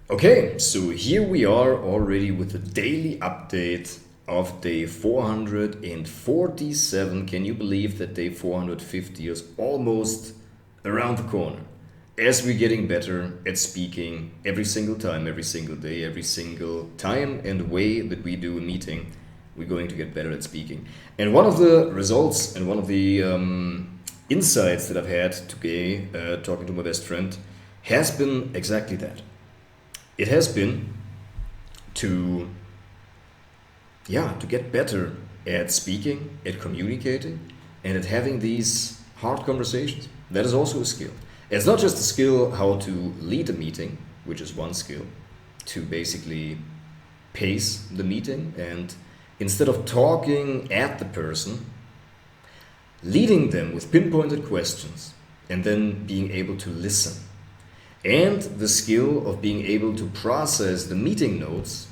Okay, so here we are already with the daily update of day 447. Can you believe that day 450 is almost around the corner? As we're getting better at speaking every single time, every single day, every single time and way that we do a meeting, we're going to get better at speaking. And one of the results and one of the insights that I've had today, talking to my best friend, has been exactly that. It has been to to get better at speaking, at communicating, and at having these hard conversations. That is also a skill. It's not just a skill how to lead a meeting, which is one skill, to basically pace the meeting and instead of talking at the person, leading them with pinpointed questions and then being able to listen. And the skill of being able to process the meeting notes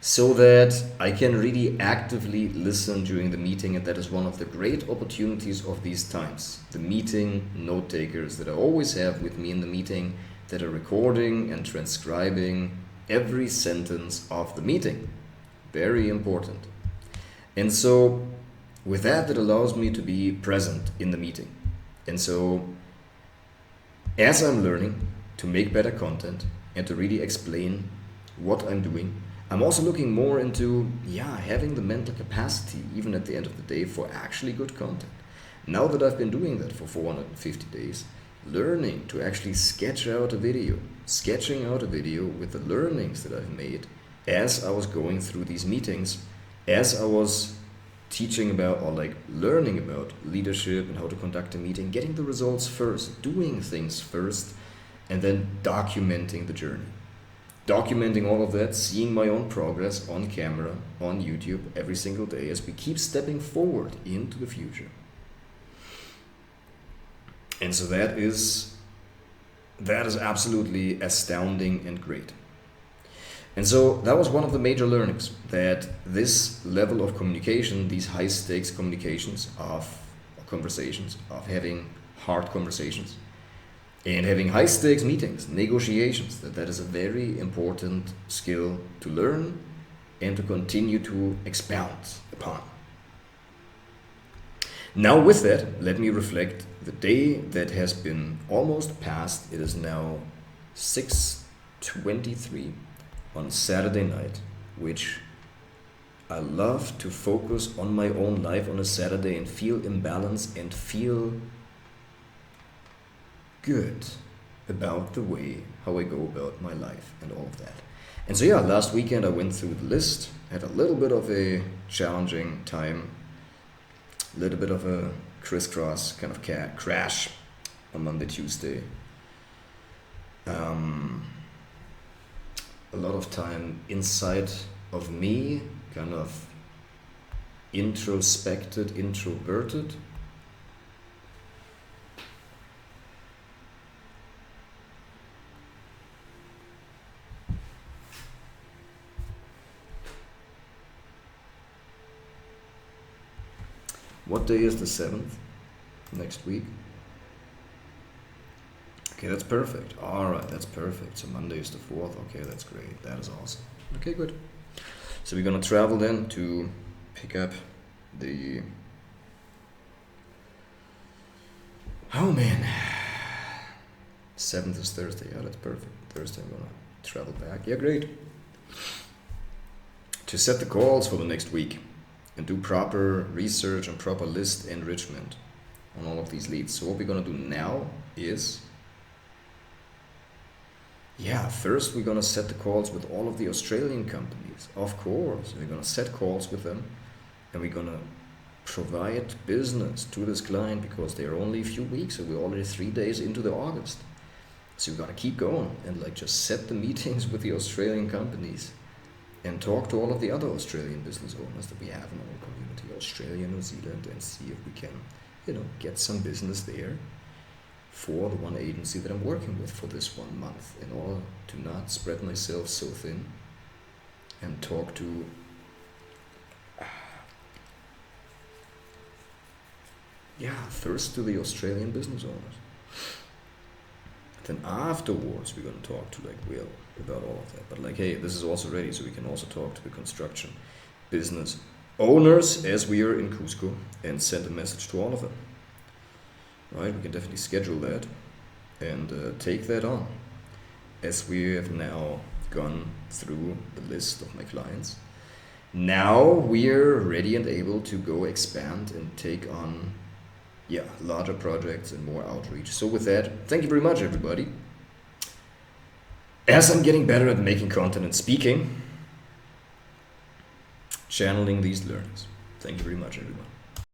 so that I can really actively listen during the meeting. And that is one of the great opportunities of these times. The meeting note takers that I always have with me in the meeting that are recording and transcribing every sentence of the meeting. Very important. And so with that, it allows me to be present in the meeting. And so as I'm learning to make better content and to really explain what I'm doing, I'm also looking more into having the mental capacity even at the end of the day for actually good content. Now that I've been doing that for 450 days, learning to actually sketching out a video with the learnings that I've made as I was going through these meetings, as I was teaching about or like learning about leadership and how to conduct a meeting, getting the results first, doing things first, and then documenting the journey. Documenting all of that, seeing my own progress on camera, on YouTube every single day as we keep stepping forward into the future. And so that is absolutely astounding and great. And so that was one of the major learnings, that this level of communication, these high stakes communications of conversations, of having hard conversations and having high stakes meetings, negotiations, that is a very important skill to learn and to continue to expound upon. Now with that, let me reflect the day that has been almost past. It is now 6:23 on Saturday night, which I love to focus on my own life on a Saturday and feel imbalanced and feel good about the way how I go about my life and all of that. And so last weekend I went through the list, had a little bit of a challenging time, a little bit of a crisscross kind of crash on Monday, Tuesday. A lot of time inside of me, kind of introspected, introverted. What day is the 7th? Next week? Okay, that's perfect. All right, that's perfect. So Monday is the 4th. Okay, that's great. That is awesome. Okay, good. So we're gonna travel then to pick up the... Oh man. 7th is Thursday. Yeah, that's perfect. Thursday I'm gonna travel back. Yeah, great. To set the calls for the next week and do proper research and proper list enrichment on all of these leads. So what we're gonna do now is first we're gonna set the calls with all of the Australian companies. Of course, we're gonna set calls with them and we're gonna provide business to this client because they're only a few weeks, so we're already 3 days into the August. So we gotta keep going and just set the meetings with the Australian companies and talk to all of the other Australian business owners that we have in our community, Australia, New Zealand, and see if we can, get some business there for the one agency that I'm working with for this 1 month, in order to not spread myself so thin and talk to first to the Australian business owners. Then afterwards, we're going to talk to like Will about all of that. But like, hey, this is also ready, so we can also talk to the construction business owners as we are in Cusco and send a message to all of them. Right? We can definitely schedule that and take that on. As we have now gone through the list of my clients, now we're ready and able to go expand and take on larger projects and more outreach. So with that, thank you very much, everybody. As I'm getting better at making content and speaking, channeling these learnings. Thank you very much, everyone.